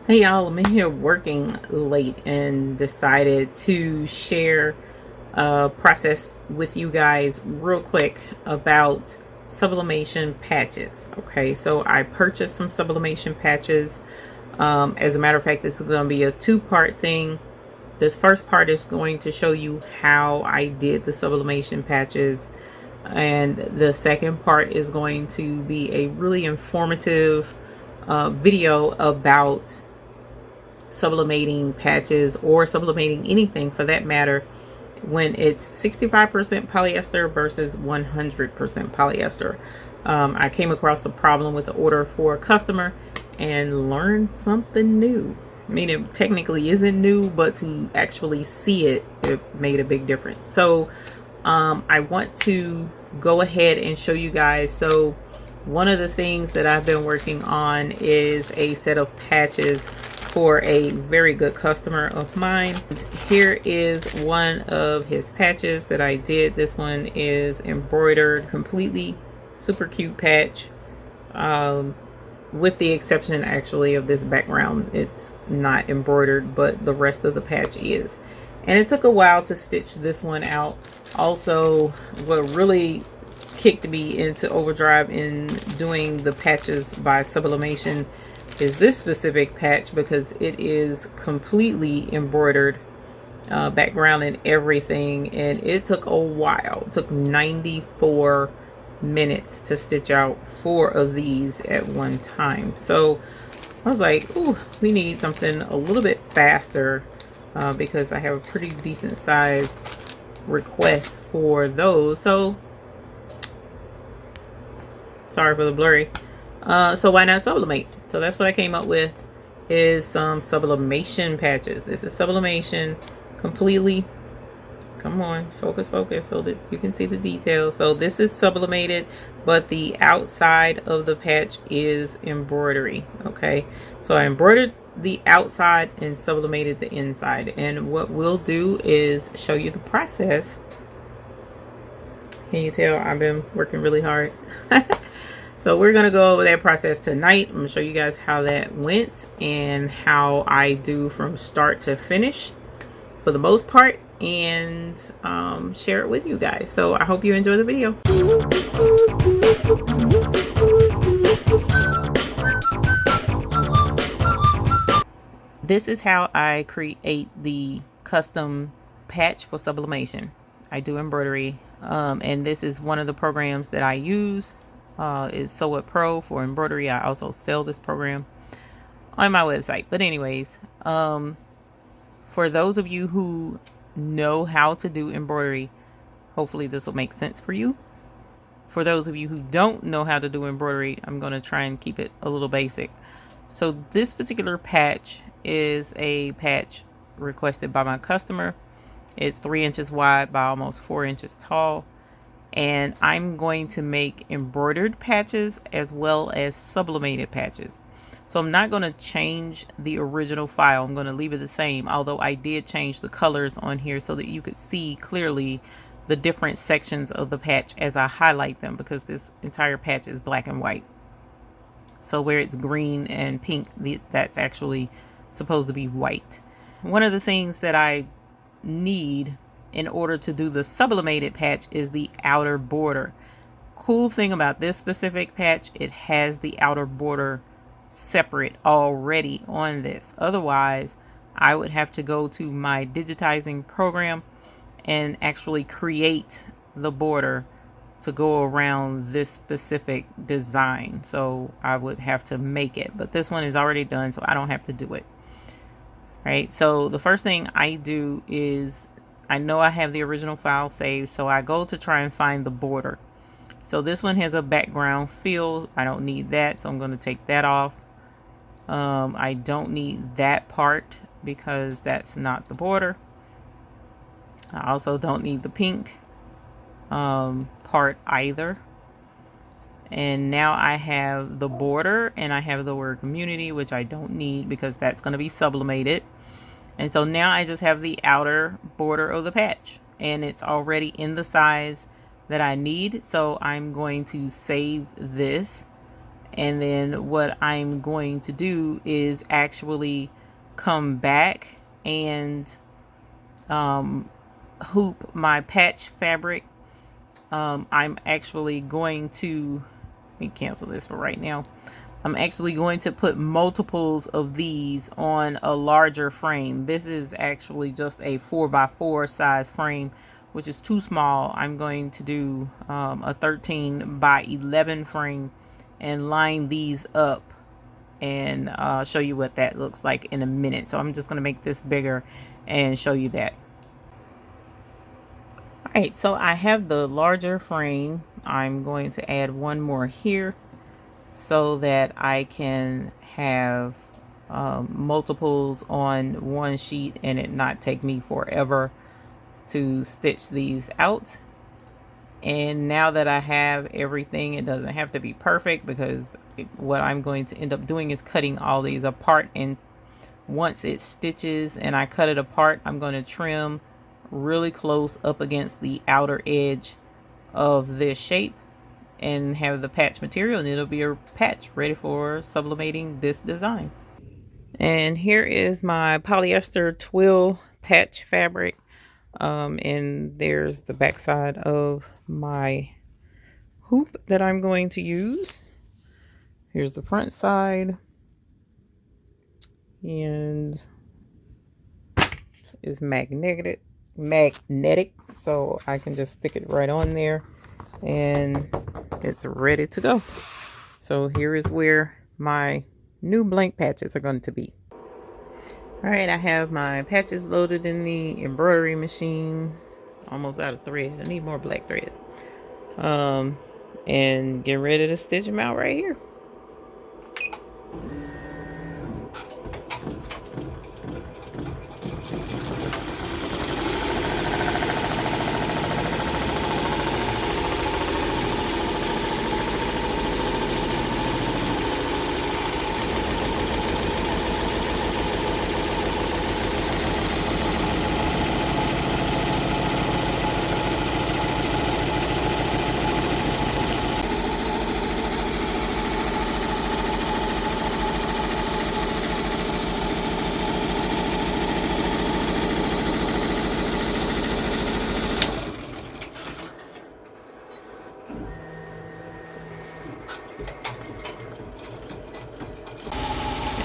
Hey y'all, I'm in here working late and decided to share a process with you guys real quick about sublimation patches. Okay, so I purchased some sublimation patches. As a matter of fact, this is going to be a two-part thing. This first part is going to show you how I did the sublimation patches, and the second part is going to be a really informative video about sublimating patches or sublimating anything for that matter when it's 65% polyester versus 100% polyester. I came across a problem with the order for a customer and learned something new. I mean, it technically isn't new, but to actually see it, it made a big difference. So I want to go ahead and show you guys. So one of the things that I've been working on is a set of patches for a very good customer of mine. Here is one of his patches that I did. This one is embroidered completely, super cute patch, with the exception actually of this background. It's not embroidered, but the rest of the patch is. And it took a while to stitch this one out. Also, what really kicked me into overdrive in doing the patches by sublimation is this specific patch, because it is completely embroidered, background and everything, and it took a while. It took 94 minutes to stitch out 4 of these at one time. So I was like, ooh, we need something a little bit faster, because I have a pretty decent sized request for those. So sorry for the blurry. So why not sublimate? So that's what I came up with, is some sublimation patches. This is sublimation completely. Come on, focus, so that you can see the details. So this is sublimated, but the outside of the patch is embroidery. Okay, so I embroidered the outside and sublimated the inside. And what we'll do is show you the process. Can you tell I've been working really hard? So we're going to go over that process tonight. I'm going to show you guys how that went and how I do from start to finish for the most part, and share it with you guys. So I hope you enjoy the video. This is how I create the custom patch for sublimation. I do embroidery, and this is one of the programs that I use. Is Sew It Pro for embroidery. I also sell this program on my website. But anyways, for those of you who know how to do embroidery, hopefully this will make sense for you. For those of you who don't know how to do embroidery, I'm going to try and keep it a little basic. So this particular patch is a patch requested by my customer. It's 3 inches wide by almost 4 inches tall. And I'm going to make embroidered patches as well as sublimated patches. So I'm not going to change the original file. I'm going to leave it the same, although I did change the colors on here so that you could see clearly the different sections of the patch as I highlight them, because this entire patch is black and white. So where it's green and pink, that's actually supposed to be white. One of the things that I need in order to do the sublimated patch is the outer border. Cool thing about this specific patch, it has the outer border separate already on this. Otherwise, I would have to go to my digitizing program and actually create the border to go around this specific design. So I would have to make it, but this one is already done, so I don't have to do it. Right, so the first thing I do is, I know I have the original file saved, so I go to try and find the border. So this one has a background fill. I don't need that, so I'm going to take that off. I don't need that part because that's not the border. I also don't need the pink part either. And now I have the border, and I have the word community, which I don't need because that's going to be sublimated. And so now I just have the outer border of the patch, and it's already in the size that I need. So I'm going to save this And then what I'm going to do is actually come back and hoop my patch fabric. I'm actually going to, let me cancel this for right now. I'm actually going to put multiples of these on a larger frame. This is actually just a 4x4 size frame, which is too small. I'm going to do a 13x11 frame and line these up and show you what that looks like in a minute. So I'm just going to make this bigger and show you that. All right, so I have the larger frame. I'm going to add one more here so that I can have multiples on one sheet and it not take me forever to stitch these out. And now that I have everything, it doesn't have to be perfect, because what I'm going to end up doing is cutting all these apart, and once it stitches and I cut it apart, I'm going to trim really close up against the outer edge of this shape and have the patch material, and it'll be a patch ready for sublimating this design. And here is my polyester twill patch fabric, and there's the back side of my hoop that I'm going to use. Here's the front side, and is magnetic, so I can just stick it right on there and it's ready to go. So here is where my new blank patches are going to be. All right, I have my patches loaded in the embroidery machine. Almost out of thread. I need more black thread. And get ready to stitch them out right here.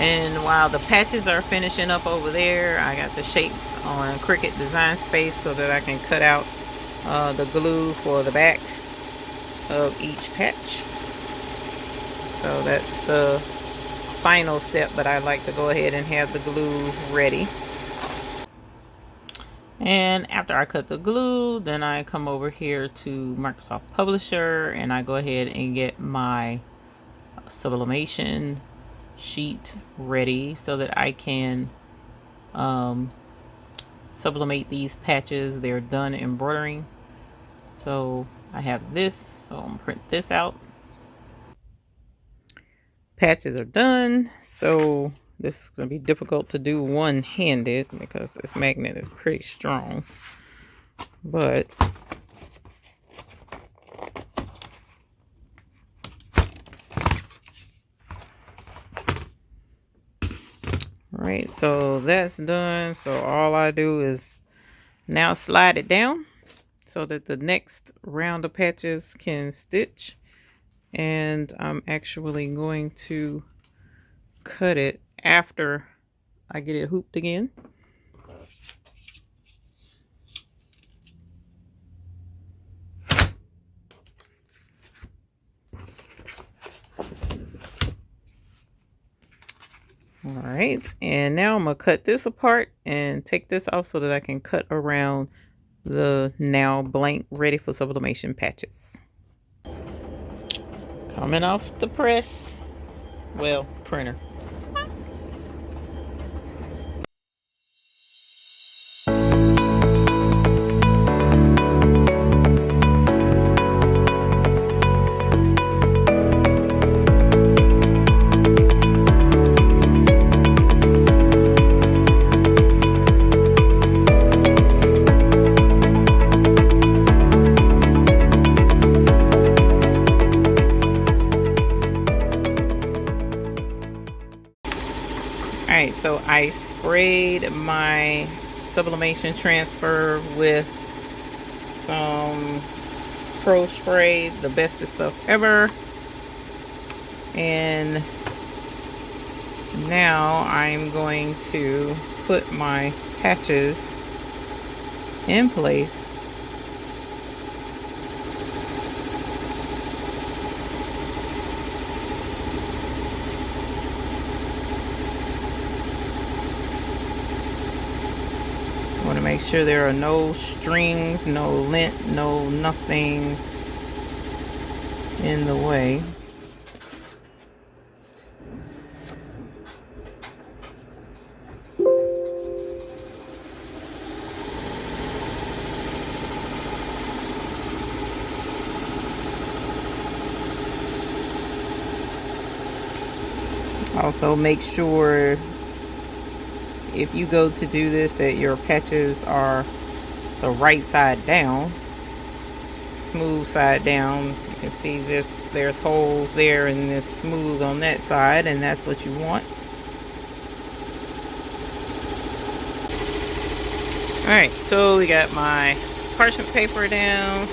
And while the patches are finishing up over there, I got the shapes on Cricut Design Space so that I can cut out the glue for the back of each patch. So that's the final step, but I like to go ahead and have the glue ready. And after I cut the glue, then I come over here to Microsoft Publisher and I go ahead and get my sublimation sheet ready so that I can sublimate these patches. They're done embroidering. So I have this, so I'm gonna print this out. Patches are done, so this is going to be difficult to do one-handed because this magnet is pretty strong, but right, so that's done. So all I do is now slide it down so that the next round of patches can stitch. And I'm actually going to cut it after I get it hooped again. All right, and now I'm gonna cut this apart and take this off so that I can cut around the now blank ready for sublimation patches. Coming off the press, well, printer. Alright, so I sprayed my sublimation transfer with some Pro Spray, the bestest stuff ever. And now I'm going to put my patches in place. I want to make sure there are no strings, no lint, no nothing in the way. Also make sure if you go to do this that your patches are the right side down, smooth side down. You can see there's holes there and it's smooth on that side, and that's what you want. Alright, so we got my parchment paper down.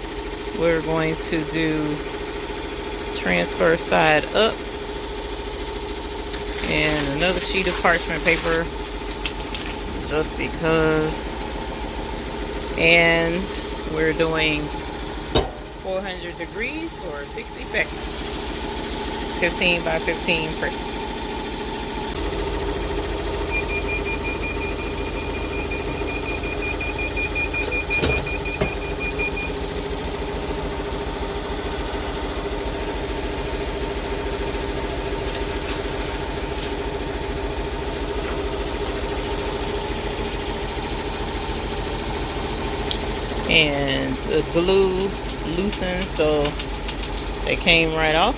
We're going to do transfer side up and another sheet of parchment paper just because, and we're doing 400 degrees for 60 seconds, 15 by 15 press. And the glue loosened, so they came right off.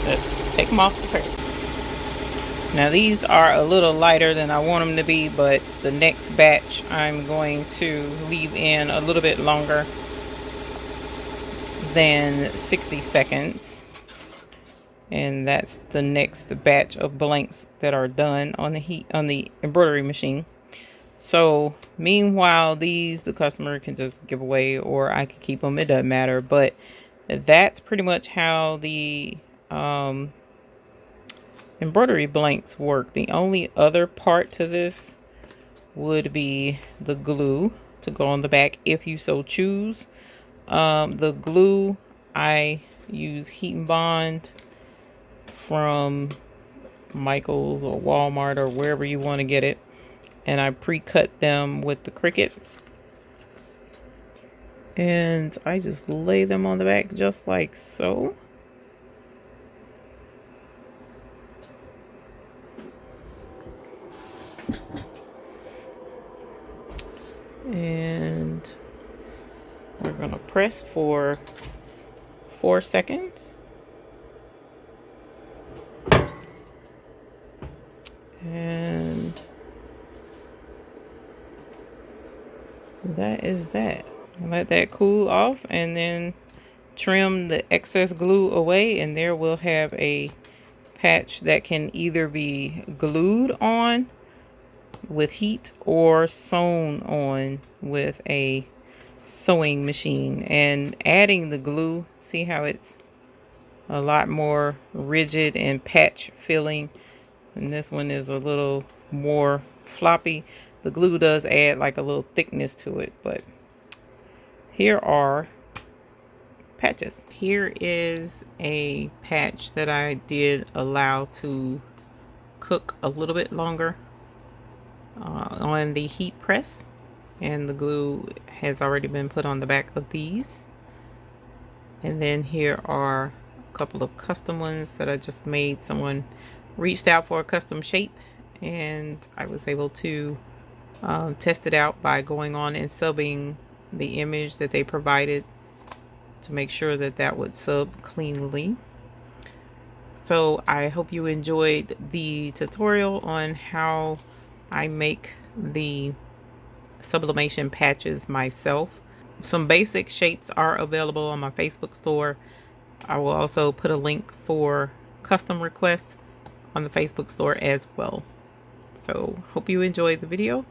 Let's take them off the press. Now these are a little lighter than I want them to be, but the next batch I'm going to leave in a little bit longer than 60 seconds. And that's the next batch of blanks that are done on the embroidery machine. So meanwhile, these the customer can just give away, or I can keep them, it doesn't matter. But that's pretty much how the embroidery blanks work. The only other part to this would be the glue to go on the back if you so choose. The glue, I use Heat and Bond from Michael's or Walmart or wherever you want to get it, and I pre-cut them with the Cricut, and I just lay them on the back just like so. And we're gonna press for 4 seconds. And that is that. Let that cool off and then trim the excess glue away, and there we'll have a patch that can either be glued on with heat or sewn on with a sewing machine. And adding the glue, see how it's a lot more rigid and patch filling, and this one is a little more floppy. The glue does add like a little thickness to it, but here are patches. Here is a patch that I did allow to cook a little bit longer on the heat press, and the glue has already been put on the back of these. And then here are a couple of custom ones that I just made. Someone reached out for a custom shape, and I was able to test it out by going on and subbing the image that they provided to make sure that that would sub cleanly. So I hope you enjoyed the tutorial on how I make the sublimation patches myself. some basic shapes are available on my Facebook store. I will also put a link for custom requests on the Facebook store as well. So hope you enjoyed the video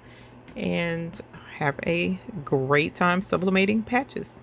and have a great time sublimating patches.